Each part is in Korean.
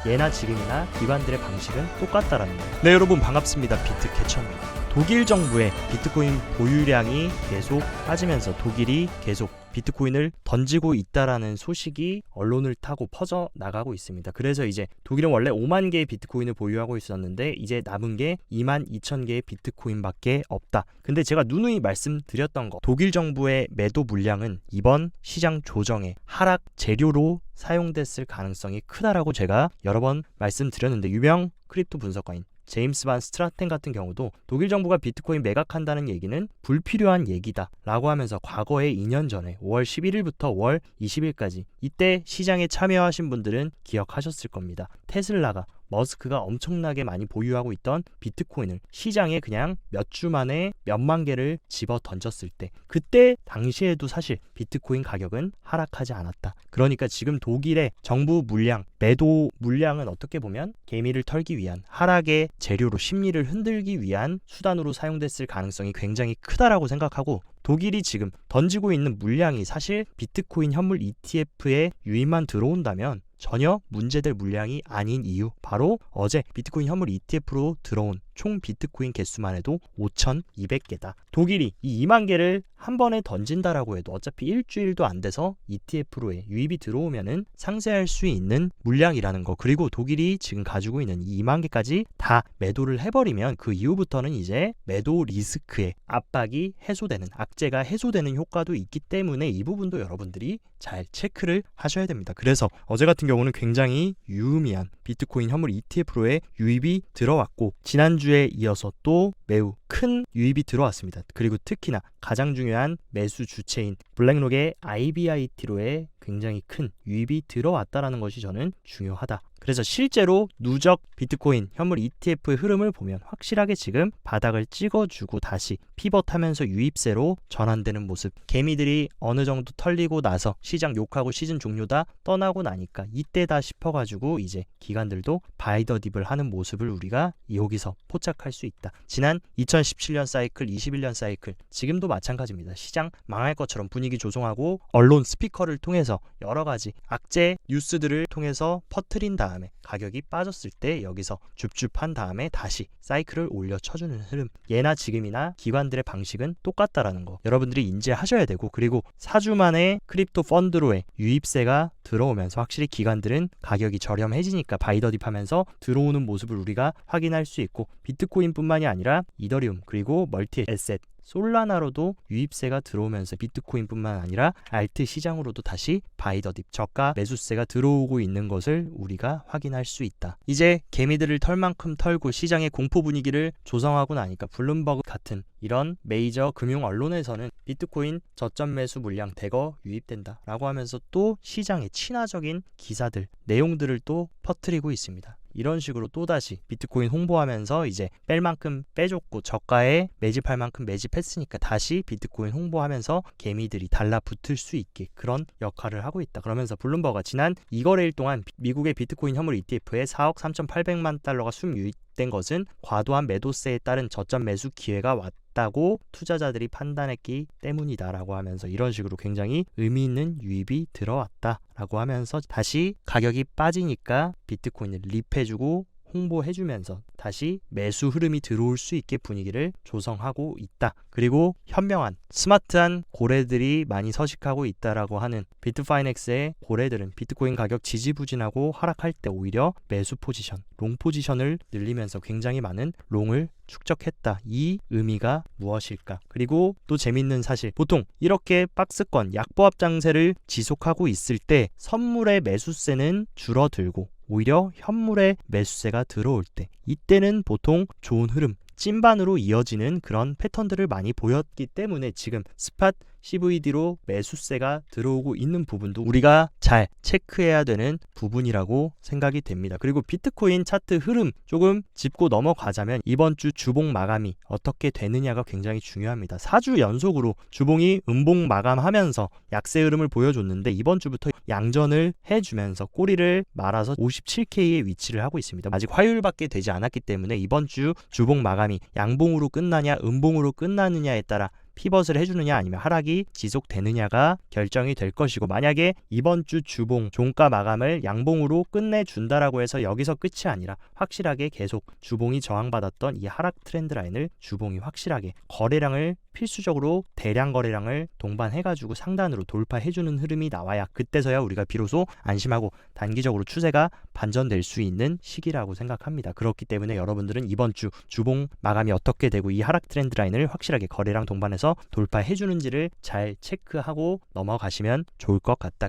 예나 지금이나 기관들의 방식은 똑같다라는 거예요. 네, 여러분 반갑습니다. 비트캐쳐입니다. 독일 정부의 비트코인 보유량이 계속 빠지면서 독일이 계속 비트코인을 던지고 있다라는 소식이 언론을 타고 퍼져 나가고 있습니다. 그래서 이제 독일은 원래 5만 개의 비트코인을 보유하고 있었는데 이제 남은 게 2만 2천 개의 비트코인밖에 없다. 근데 제가 누누이 말씀드렸던 거, 독일 정부의 매도 물량은 이번 시장 조정의 하락 재료로 사용됐을 가능성이 크다라고 제가 여러 번 말씀드렸는데, 유명 크립토 분석가인 제임스 반 스트라텐 같은 경우도 독일 정부가 비트코인 매각한다는 얘기는 불필요한 얘기다 라고 하면서 과거에 2년 전에 5월 11일부터 5월 20일까지 이때 시장에 참여하신 분들은 기억하셨을 겁니다. 테슬라가 머스크가 엄청나게 많이 보유하고 있던 비트코인을 시장에 그냥 몇 주 만에 몇만 개를 집어 던졌을 때, 그때 당시에도 사실 비트코인 가격은 하락하지 않았다. 그러니까 지금 독일의 정부 물량, 매도 물량은 어떻게 보면 개미를 털기 위한, 하락의 재료로 심리를 흔들기 위한 수단으로 사용됐을 가능성이 굉장히 크다라고 생각하고, 독일이 지금 던지고 있는 물량이 사실 비트코인 현물 ETF에 유입만 들어온다면 전혀 문제될 물량이 아닌 이유, 바로 어제 비트코인 현물 ETF로 들어온 총 비트코인 개수만 해도 5,200개다. 독일이 이 2만 개를 한 번에 던진다라고 해도 어차피 일주일도 안 돼서 ETF로의 유입이 들어오면은 상쇄할 수 있는 물량이라는 거, 그리고 독일이 지금 가지고 있는 이 2만 개까지 다 매도를 해버리면 그 이후부터는 이제 매도 리스크의 압박이 해소되는, 악재가 해소되는 효과도 있기 때문에 이 부분도 여러분들이 잘 체크를 하셔야 됩니다. 그래서 어제 같은 경우는 굉장히 유의미한 비트코인 현물 ETF로의 유입이 들어왔고, 지난주에 이어서 또 매우 큰 유입이 들어왔습니다. 그리고 특히나 가장 중요한 매수 주체인 블랙록의 IBIT로의 굉장히 큰 유입이 들어왔다라는 것이 저는 중요하다. 그래서 실제로 누적 비트코인 현물 ETF의 흐름을 보면 확실하게 지금 바닥을 찍어주고 다시 피벗하면서 유입세로 전환되는 모습, 개미들이 어느 정도 털리고 나서 시장 욕하고 시즌 종료다 떠나고 나니까 이때다 싶어가지고 이제 기관들도 바이 더 딥을 하는 모습을 우리가 여기서 포착할 수 있다. 지난 2017년 사이클, 21년 사이클, 지금도 마찬가지입니다. 시장 망할 것처럼 분위기 조성하고 언론 스피커를 통해서 여러 가지 악재 뉴스들을 통해서 퍼뜨린 다음에 가격이 빠졌을 때 여기서 줍줍한 다음에 다시 사이클을 올려쳐주는 흐름, 예나 지금이나 기관들의 방식은 똑같다라는 거 여러분들이 인지하셔야 되고, 그리고 4주 만에 크립토 펀드로의 유입세가 들어오면서 확실히 기관들은 가격이 저렴해지니까 바이더딥 하면서 들어오는 모습을 우리가 확인할 수 있고, 비트코인뿐만이 아니라 이더리움 그리고 멀티 에셋 솔라나로도 유입세가 들어오면서 비트코인뿐만 아니라 알트 시장으로도 다시 바이더딥 저가 매수세가 들어오고 있는 것을 우리가 확인할 수 있다. 이제 개미들을 털 만큼 털고 시장의 공포 분위기를 조성하고 나니까 블룸버그 같은 이런 메이저 금융 언론에서는 비트코인 저점 매수 물량 대거 유입된다 라고 하면서 또 시장의 친화적인 기사들, 내용들을 또 퍼뜨리고 있습니다. 이런 식으로 또다시 비트코인 홍보하면서 이제 뺄 만큼 빼줬고 저가에 매집할 만큼 매집했으니까 다시 비트코인 홍보하면서 개미들이 달라붙을 수 있게 그런 역할을 하고 있다. 그러면서 블룸버그가 지난 2거래일 동안 미국의 비트코인 현물 ETF에 4억 3,800만 달러가 순유입된 것은 과도한 매도세에 따른 저점 매수 기회가 왔다고 투자자들이 판단했기 때문이다라고 하면서 이런 식으로 굉장히 의미 있는 유입이 들어왔다라고 하면서 다시 가격이 빠지니까 비트코인을 립해주고 홍보해주면서 다시 매수 흐름이 들어올 수 있게 분위기를 조성하고 있다. 그리고 현명한 스마트한 고래들이 많이 서식하고 있다라고 하는 비트파이넥스의 고래들은 비트코인 가격 지지부진하고 하락할 때 오히려 매수 포지션, 롱 포지션을 늘리면서 굉장히 많은 롱을 축적했다. 이 의미가 무엇일까? 그리고 또 재밌는 사실, 보통 이렇게 박스권 약보합 장세를 지속하고 있을 때 선물의 매수세는 줄어들고 오히려 현물의 매수세가 들어올 때, 이때는 보통 좋은 흐름, 찐반으로 이어지는 그런 패턴들을 많이 보였기 때문에 지금 스팟 CVD로 매수세가 들어오고 있는 부분도 우리가 잘 체크해야 되는 부분이라고 생각이 됩니다. 그리고 비트코인 차트 흐름 조금 짚고 넘어가자면 이번 주 주봉 마감이 어떻게 되느냐가 굉장히 중요합니다. 4주 연속으로 주봉이 음봉 마감하면서 약세 흐름을 보여줬는데 이번 주부터 양전을 해주면서 꼬리를 말아서 57K의 위치를 하고 있습니다. 아직 화요일밖에 되지 않았기 때문에 이번 주 주봉 마감이 양봉으로 끝나냐 음봉으로 끝나느냐에 따라 피벗을 해주느냐 아니면 하락이 지속되느냐가 결정이 될 것이고, 만약에 이번 주 주봉 종가 마감을 양봉으로 끝내준다라고 해서 여기서 끝이 아니라 확실하게 계속 주봉이 저항받았던 이 하락 트렌드 라인을 주봉이 확실하게 거래량을 필수적으로 대량 거래량을 동반해가지고 상단으로 돌파해주는 흐름이 나와야 그때서야 우리가 비로소 안심하고 단기적으로 추세가 반전될 수 있는 시기라고 생각합니다. 그렇기 때문에 여러분들은 이번 주 주봉 마감이 어떻게 되고 이 하락 트렌드 라인을 확실하게 거래량 동반해서 돌파해주는지를 잘 체크하고 넘어가시면 좋을 것 같다.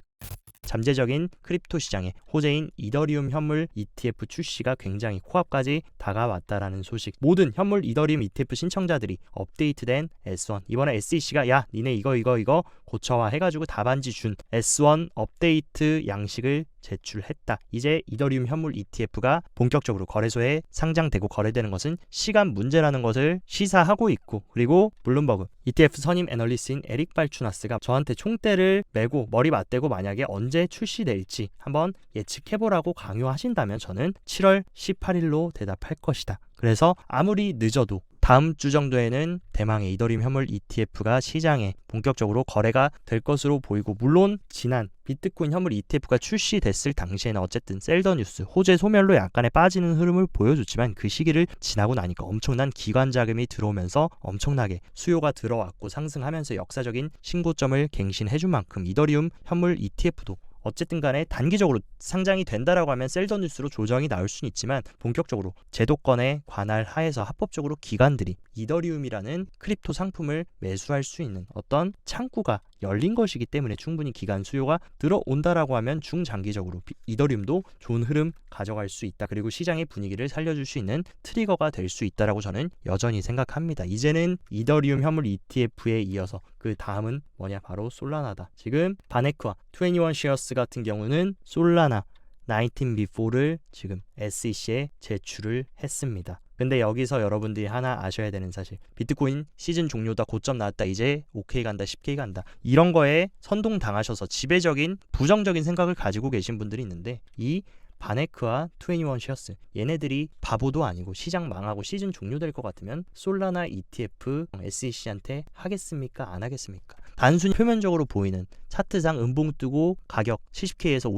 잠재적인 크립토 시장에 호재인 이더리움 현물 ETF 출시가 굉장히 코앞까지 다가왔다라는 소식. 모든 현물 이더리움 ETF 신청자들이 업데이트된 S1, 이번에 SEC가 야 니네 이거 고쳐와 해가지고 답안지 준 S1 업데이트 양식을 제출했다. 이제 이더리움 현물 ETF가 본격적으로 거래소에 상장되고 거래되는 것은 시간 문제라는 것을 시사하고 있고, 그리고 블룸버그 ETF 선임 애널리스트인 에릭 발추나스가 저한테 총대를 메고 머리 맞대고 만약에 언제 출시될지 한번 예측해보라고 강요하신다면 저는 7월 18일로 대답할 것이다. 그래서 아무리 늦어도 다음 주 정도에는 대망의 이더리움 현물 ETF가 시장에 본격적으로 거래가 될 것으로 보이고, 물론 지난 비트코인 현물 ETF가 출시됐을 당시에는 어쨌든 셀더 뉴스, 호재 소멸로 약간의 빠지는 흐름을 보여줬지만 그 시기를 지나고 나니까 엄청난 기관 자금이 들어오면서 엄청나게 수요가 들어왔고 상승하면서 역사적인 신고점을 갱신해준 만큼 이더리움 현물 ETF도 어쨌든 간에 단기적으로 상장이 된다라고 하면 셀더 뉴스로 조정이 나올 수는 있지만 본격적으로 제도권의 관할 하에서 합법적으로 기관들이 이더리움이라는 크립토 상품을 매수할 수 있는 어떤 창구가 열린 것이기 때문에 충분히 기관 수요가 들어온다라고 하면 중장기적으로 이더리움도 좋은 흐름 가져갈 수 있다. 그리고 시장의 분위기를 살려줄 수 있는 트리거가 될 수 있다라고 저는 여전히 생각합니다. 이제는 이더리움 현물 ETF에 이어서 그 다음은 뭐냐, 바로 솔라나다. 지금 바네크와 21쉐어스 같은 경우는 솔라나 19B4를 지금 SEC에 제출을 했습니다. 근데 여기서 여러분들이 하나 아셔야 되는 사실, 비트코인 시즌 종료다, 고점 나왔다, 이제 5K 간다, 10K 간다, 이런 거에 선동당하셔서 지배적인 부정적인 생각을 가지고 계신 분들이 있는데, 이 바네크와 21쉐어스 얘네들이 바보도 아니고 시장 망하고 시즌 종료될 것 같으면 솔라나 ETF SEC한테 하겠습니까? 안 하겠습니까? 단순히 표면적으로 보이는 차트상 음봉 뜨고 가격 70K에서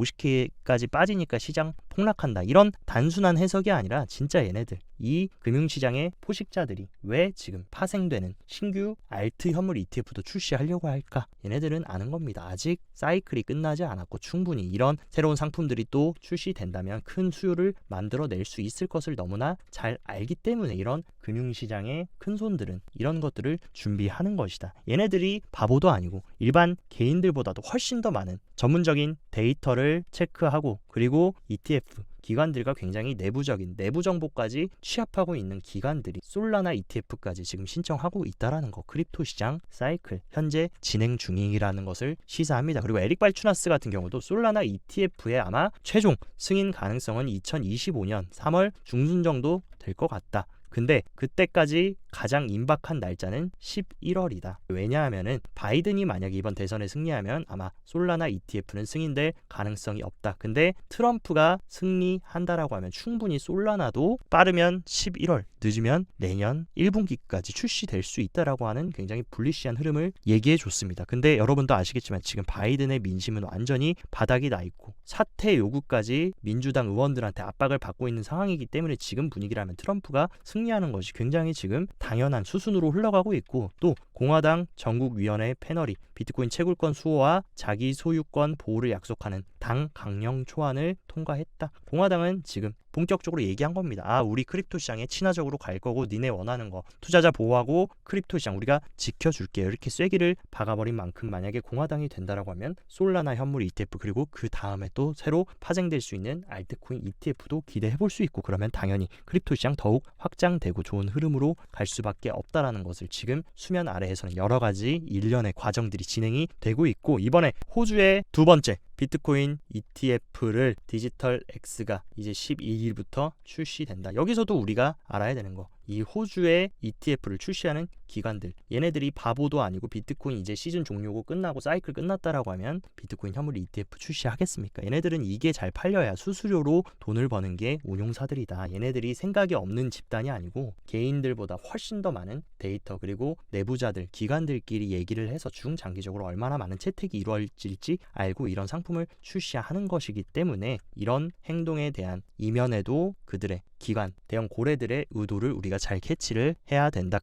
50K까지 빠지니까 시장 폭락한다, 이런 단순한 해석이 아니라 진짜 얘네들, 이 금융시장의 포식자들이 왜 지금 파생되는 신규 알트 현물 ETF도 출시하려고 할까? 얘네들은 아는 겁니다. 아직 사이클이 끝나지 않았고 충분히 이런 새로운 상품들이 또 출시된다면 큰 수요를 만들어낼 수 있을 것을 너무나 잘 알기 때문에 이런 금융시장의 큰손들은 이런 것들을 준비하는 것이다. 얘네들이 바보도 아니고 일반 개인들보다도 훨씬 더 많은 전문적인 데이터를 체크하고, 그리고 ETF 기관들과 굉장히 내부적인 내부 정보까지 취합하고 있는 기관들이 솔라나 ETF까지 지금 신청하고 있다라는 거, 크립토 시장 사이클 현재 진행 중이라는 것을 시사합니다. 그리고 에릭 발추나스 같은 경우도 솔라나 ETF의 아마 최종 승인 가능성은 2025년 3월 중순 정도 될 것 같다. 근데 그때까지 가장 임박한 날짜는 11월이다. 왜냐하면은 바이든이 만약에 이번 대선에 승리하면 아마 솔라나 ETF는 승인될 가능성이 없다. 근데 트럼프가 승리한다라고 하면 충분히 솔라나도 빠르면 11월, 늦으면 내년 1분기까지 출시될 수 있다라고 하는 굉장히 불리시한 흐름을 얘기해 줬습니다. 근데 여러분도 아시겠지만 지금 바이든의 민심은 완전히 바닥이 나 있고 사퇴 요구까지 민주당 의원들한테 압박을 받고 있는 상황이기 때문에 지금 분위기라면 트럼프가 승리하는 것이 굉장히 지금 당연한 수순으로 흘러가고 있고, 또 공화당 전국위원회 패널이 비트코인 채굴권 수호와 자기 소유권 보호를 약속하는 당 강령 초안을 통과했다. 공화당은 지금 본격적으로 얘기한 겁니다. 아, 우리 크립토 시장에 친화적으로 갈 거고 니네 원하는 거 투자자 보호하고 크립토 시장 우리가 지켜줄게요. 이렇게 쐐기를 박아버린 만큼 만약에 공화당이 된다라고 하면 솔라나 현물 ETF, 그리고 그 다음에 또 새로 파생될 수 있는 알트코인 ETF도 기대해볼 수 있고, 그러면 당연히 크립토 시장 더욱 확장되고 좋은 흐름으로 갈 수밖에 없다라는 것을 지금 수면 아래에서는 여러 가지 일련의 과정들이 진행이 되고 있고, 이번에 호주의 두 번째 비트코인 ETF를 디지털 X가 이제 12일부터 출시된다. 여기서도 우리가 알아야 되는 거, 이 호주의 ETF를 출시하는 기관들, 얘네들이 바보도 아니고 비트코인 이제 시즌 종료고 끝나고 사이클 끝났다라고 하면 비트코인 현물 ETF 출시하겠습니까? 얘네들은 이게 잘 팔려야 수수료로 돈을 버는 게 운용사들이다. 얘네들이 생각이 없는 집단이 아니고 개인들보다 훨씬 더 많은 데이터 그리고 내부자들, 기관들끼리 얘기를 해서 중장기적으로 얼마나 많은 채택이 이루어질지 알고 이런 상품을 출시하는 것이기 때문에 이런 행동에 대한 이면에도 그들의 기관, 대형 고래들의 의도를 우리가 잘 캐치를 해야 된다.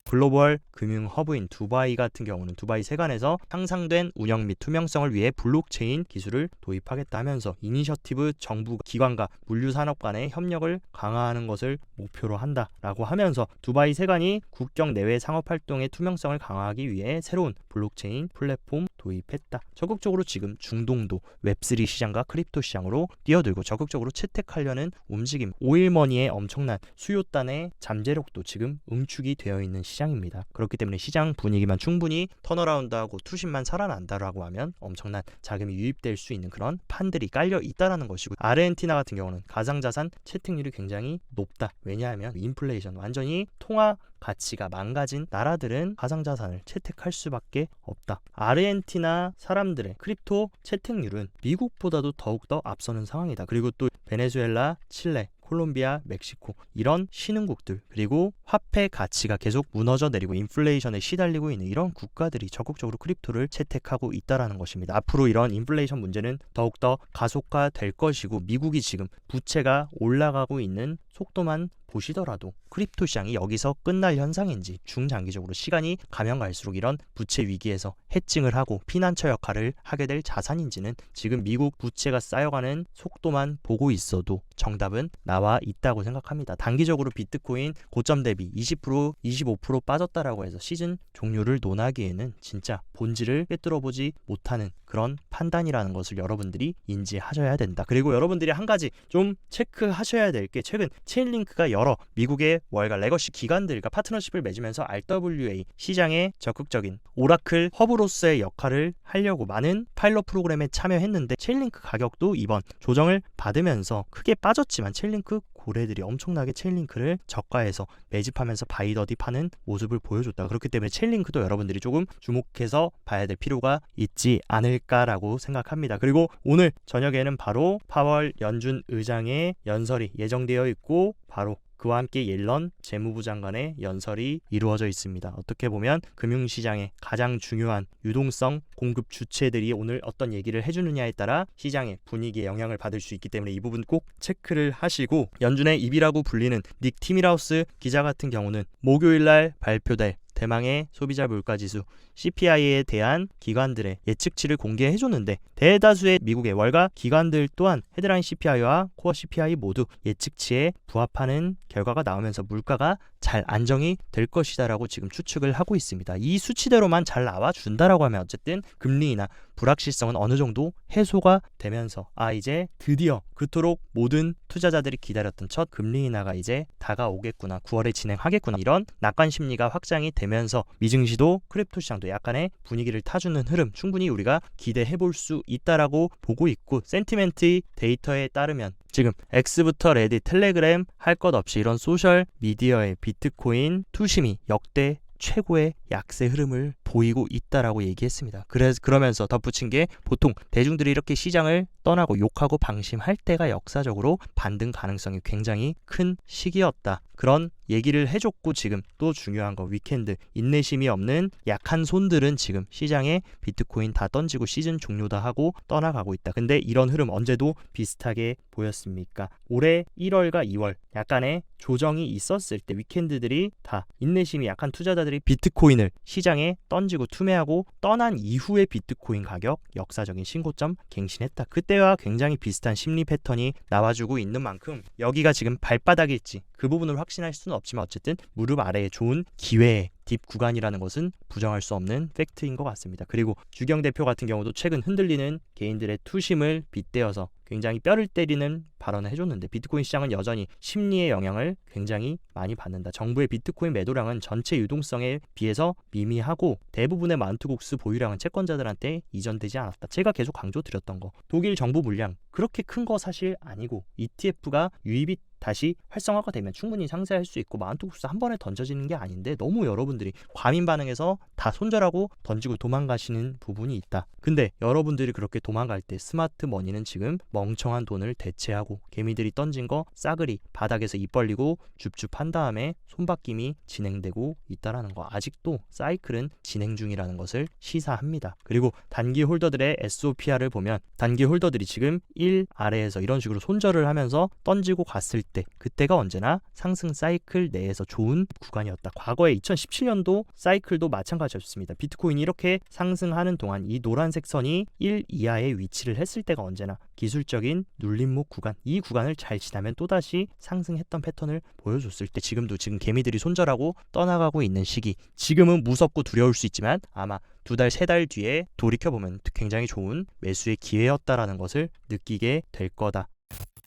글로벌 금융 허브인 두바이 같은 경우는 두바이 세관에서 향상된 운영 및 투명성을 위해 블록체인 기술을 도입하겠다 하면서 이니셔티브 정부 기관과 물류산업 간의 협력을 강화하는 것을 목표로 한다라고 하면서 두바이 세관이 국경 내외 상업활동의 투명성을 강화하기 위해 새로운 블록체인 플랫폼 도입했다. 적극적으로 지금 중동도 웹3 시장과 크립토 시장으로 뛰어들고 적극적으로 채택하려는 움직임, 오일머니의 엄청난 수요단의 잠재력도 지금 응축이 되어 있는 시장입니다. 그렇기 때문에 시장 분위기만 충분히 턴어라운드하고 투심만 살아난다라고 하면 엄청난 자금이 유입될 수 있는 그런 판들이 깔려 있다라는 것이고, 아르헨티나 같은 경우는 가상자산 채택률이 굉장히 높다. 왜냐하면 인플레이션, 완전히 통화 가치가 망가진 나라들은 가상자산을 채택할 수밖에 없다. 아르헨티나 사람들의 크립토 채택률은 미국보다도 더욱더 앞서는 상황이다. 그리고 또 베네수엘라, 칠레, 콜롬비아, 멕시코 이런 신흥국들, 그리고 화폐 가치가 계속 무너져 내리고 인플레이션에 시달리고 있는 이런 국가들이 적극적으로 크립토를 채택하고 있다라는 것입니다. 앞으로 이런 인플레이션 문제는 더욱더 가속화될 것이고, 미국이 지금 부채가 올라가고 있는 속도만 보시더라도 크립토 시장이 여기서 끝날 현상인지 중장기적으로 시간이 가면 갈수록 이런 부채 위기에서 해칭을 하고 피난처 역할을 하게 될 자산인지는 지금 미국 부채가 쌓여가는 속도만 보고 있어도 정답은 나와 있다고 생각합니다. 단기적으로 비트코인 고점 대비 20%, 25% 빠졌다라고 해서 시즌 종료를 논하기에는 진짜 본질을 꿰뚫어보지 못하는 그런 판단이라는 것을 여러분들이 인지하셔야 된다. 그리고 여러분들이 한 가지 좀 체크하셔야 될 게, 최근 체인링크가 여러 미국의 월가 레거시 기관들과 파트너십을 맺으면서 RWA 시장에 적극적인 오라클 허브로서의 역할을 하려고 많은 파일럿 프로그램에 참여했는데, 체인링크 가격도 이번 조정을 받으면서 크게 빠졌지만 체인링크 고래들이 엄청나게 체인링크를 저가에서 매집하면서 바이더디 파는 모습을 보여줬다. 그렇기 때문에 체인링크도 여러분들이 조금 주목해서 봐야 될 필요가 있지 않을까라고 생각합니다. 그리고 오늘 저녁에는 바로 파월 연준 의장의 연설이 예정되어 있고, 바로 그와 함께 옐런 재무부 장관의 연설이 이루어져 있습니다. 어떻게 보면 금융시장의 가장 중요한 유동성 공급 주체들이 오늘 어떤 얘기를 해주느냐에 따라 시장의 분위기에 영향을 받을 수 있기 때문에 이 부분 꼭 체크를 하시고, 연준의 입이라고 불리는 닉 티밀하우스 기자 같은 경우는 목요일날 발표될 대망의 소비자 물가지수 CPI에 대한 기관들의 예측치를 공개해줬는데, 대다수의 미국의 월가 기관들 또한 헤드라인 CPI와 코어 CPI 모두 예측치에 부합하는 결과가 나오면서 물가가 잘 안정이 될 것이다라고 지금 추측을 하고 있습니다. 이 수치대로만 잘 나와준다라고 하면 어쨌든 금리 인하 불확실성은 어느 정도 해소가 되면서 이제 드디어 그토록 모든 투자자들이 기다렸던 첫 금리 인하가 이제 다가오겠구나, 9월에 진행하겠구나, 이런 낙관 심리가 확장이 되면서 미증시도 크립토 시장도 약간의 분위기를 타주는 흐름 충분히 우리가 기대해 볼 수 있다라고 보고 있고, 센티멘트 데이터에 따르면 지금 X부터 레딧, 텔레그램 할 것 없이 이런 소셜 미디어의 비트코인 투심이 역대 최고의 약세 흐름을 보이고 있다라고 얘기했습니다. 그러면서 덧붙인 게, 보통 대중들이 이렇게 시장을 떠나고 욕하고 방심할 때가 역사적으로 반등 가능성이 굉장히 큰 시기였다. 그런 얘기를 해줬고, 지금 또 중요한 거, 위켄드 인내심이 없는 약한 손들은 지금 시장에 비트코인 다 던지고 시즌 종료다 하고 떠나가고 있다. 근데 이런 흐름 언제도 비슷하게 보였습니까? 올해 1월과 2월 약간의 조정이 있었을 때 위켄드들이 다 인내심이 약한 투자자들이 비트코인을 시장에 던지고 투매하고 떠난 이후에 비트코인 가격 역사적인 신고점 갱신했다. 그때와 굉장히 비슷한 심리 패턴이 나와주고 있는 만큼 여기가 지금 발바닥일지 그 부분을 확신할 수는 없지만, 어쨌든 무릎 아래에 좋은 기회의 딥 구간이라는 것은 부정할 수 없는 팩트인 것 같습니다. 그리고 주경 대표 같은 경우도 최근 흔들리는 개인들의 투심을 빗대어서 굉장히 뼈를 때리는 발언을 해줬는데, 비트코인 시장은 여전히 심리의 영향을 굉장히 많이 받는다. 정부의 비트코인 매도량은 전체 유동성에 비해서 미미하고 대부분의 마운트곡스 보유량은 채권자들한테 이전되지 않았다. 제가 계속 강조드렸던 거, 독일 정부 물량 그렇게 큰 거 사실 아니고 ETF가 유입이 다시 활성화가 되면 충분히 상쇄할 수 있고 마운트국수 한 번에 던져지는 게 아닌데 너무 여러분들이 과민 반응해서 다 손절하고 던지고 도망가시는 부분이 있다. 근데 여러분들이 그렇게 도망갈 때 스마트 머니는 지금 멍청한 돈을 대체하고 개미들이 던진 거 싸그리 바닥에서 입 벌리고 줍줍한 다음에 손바뀜이 진행되고 있다라는 거. 아직도 사이클은 진행 중이라는 것을 시사합니다. 그리고 단기 홀더들의 SOPR을 보면 단기 홀더들이 지금 1 아래에서 이런 식으로 손절을 하면서 던지고 갔을 때 그때가 언제나 상승 사이클 내에서 좋은 구간이었다. 과거에 2017년도 사이클도 마찬가지였습니다. 비트코인이 이렇게 상승하는 동안 이 노란색 선이 1 이하에 위치를 했을 때가 언제나 기술적인 눌림목 구간, 이 구간을 잘 지나면 또다시 상승했던 패턴을 보여줬을 때 지금 개미들이 손절하고 떠나가고 있는 시기, 지금은 무섭고 두려울 수 있지만 아마 2달, 3달 뒤에 돌이켜보면 굉장히 좋은 매수의 기회였다라는 것을 느끼게 될 거다.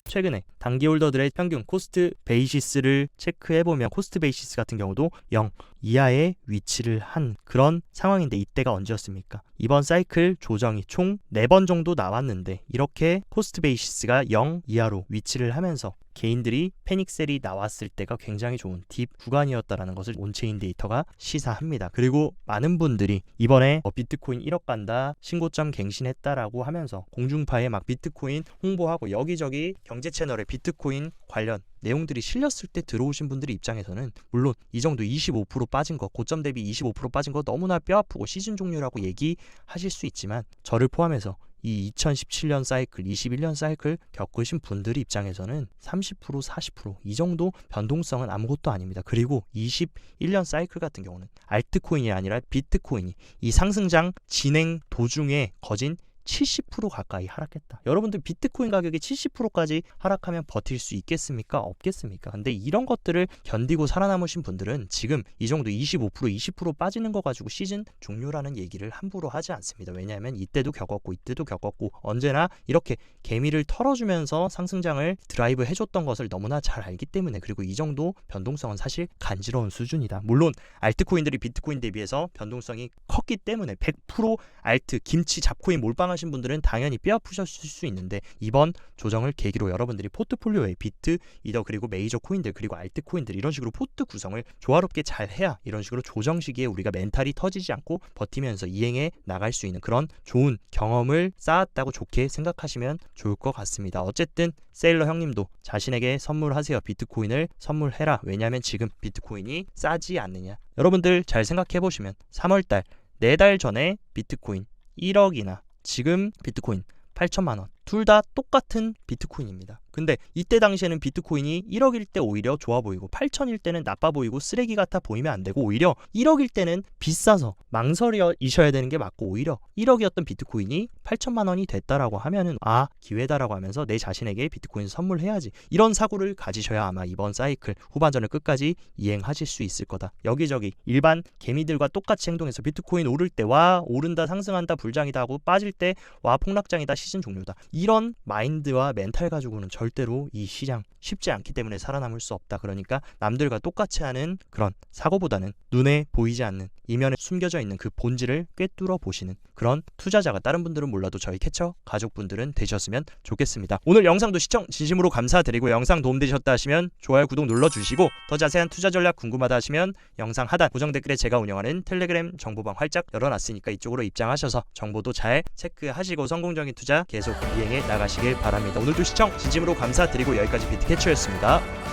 최근에 단기 홀더들의 평균 코스트 베이시스를 체크해보면 코스트 베이시스 같은 경우도 0 이하에 위치를 한 그런 상황인데 이때가 언제였습니까? 이번 사이클 조정이 총 4번 정도 나왔는데 이렇게 코스트 베이시스가 0 이하로 위치를 하면서 개인들이 패닉셀이 나왔을 때가 굉장히 좋은 딥 구간이었다라는 것을 온체인 데이터가 시사합니다. 그리고 많은 분들이 이번에 비트코인 1억 간다, 신고점 갱신했다라고 하면서 공중파에 막 비트코인 홍보하고 여기저기 경제 채널에 비트코인 관련 내용들이 실렸을 때 들어오신 분들의 입장에서는 물론 이 정도 25% 빠진 거, 고점 대비 25% 빠진 거 너무나 뼈아프고 시즌 종료라고 얘기하실 수 있지만 저를 포함해서 이 2017년 사이클, 21년 사이클 겪으신 분들 입장에서는 30%, 40%이 정도 변동성은 아무것도 아닙니다. 그리고 21년 사이클 같은 경우는 알트코인이 아니라 비트코인이 이 상승장 진행 도중에 거진 70% 가까이 하락했다. 여러분들 비트코인 가격이 70%까지 하락하면 버틸 수 있겠습니까? 없겠습니까? 근데 이런 것들을 견디고 살아남으신 분들은 지금 이 정도 25%, 20% 빠지는 거 가지고 시즌 종료라는 얘기를 함부로 하지 않습니다. 왜냐하면 이때도 겪었고 언제나 이렇게 개미를 털어주면서 상승장을 드라이브 해줬던 것을 너무나 잘 알기 때문에 그리고 이 정도 변동성은 사실 간지러운 수준이다. 물론 알트코인들이 비트코인 대비해서 변동성이 컸기 때문에 100% 알트, 김치, 잡코인 몰빵 하신 분들은 당연히 뼈아프셨을 수 있는데 이번 조정을 계기로 여러분들이 포트폴리오에 비트, 이더 그리고 메이저 코인들 그리고 알트 코인들 이런 식으로 포트 구성을 조화롭게 잘 해야 이런 식으로 조정 시기에 우리가 멘탈이 터지지 않고 버티면서 이행해 나갈 수 있는 그런 좋은 경험을 쌓았다고 좋게 생각하시면 좋을 것 같습니다. 어쨌든 세일러 형님도 자신에게 선물하세요. 비트코인을 선물해라. 왜냐하면 지금 비트코인이 싸지 않느냐. 여러분들 잘 생각해 보시면 3월달 4달 전에 비트코인 1억이나 지금 비트코인 8천만 원. 둘 다 똑같은 비트코인입니다. 근데 이때 당시에는 비트코인이 1억일 때 오히려 좋아 보이고 8천일 때는 나빠 보이고 쓰레기 같아 보이면 안 되고 오히려 1억일 때는 비싸서 망설이셔야 되는 게 맞고 오히려 1억이었던 비트코인이 8천만 원이 됐다라고 하면은 아 기회다라고 하면서 내 자신에게 비트코인 선물해야지 이런 사고를 가지셔야 아마 이번 사이클 후반전을 끝까지 이행하실 수 있을 거다. 여기저기 일반 개미들과 똑같이 행동해서 비트코인 오를 때 와 오른다 상승한다 불장이다 하고 빠질 때 와 폭락장이다 시즌 종료다 이런 마인드와 멘탈 가지고는 절대로 이 시장 쉽지 않기 때문에 살아남을 수 없다. 그러니까 남들과 똑같이 하는 그런 사고보다는 눈에 보이지 않는 이면에 숨겨져 있는 그 본질을 꿰뚫어 보시는 그런 투자자가 다른 분들은 몰라도 저희 캐쳐 가족분들은 되셨으면 좋겠습니다. 오늘 영상도 시청 진심으로 감사드리고 영상 도움되셨다 하시면 좋아요 구독 눌러주시고 더 자세한 투자 전략 궁금하다 하시면 영상 하단 고정 댓글에 제가 운영하는 텔레그램 정보방 활짝 열어놨으니까 이쪽으로 입장하셔서 정보도 잘 체크하시고 성공적인 투자 계속 이행해 나가시길 바랍니다. 오늘도 시청 진심으로 감사드리고 여기까지 비트캐쳐였습니다.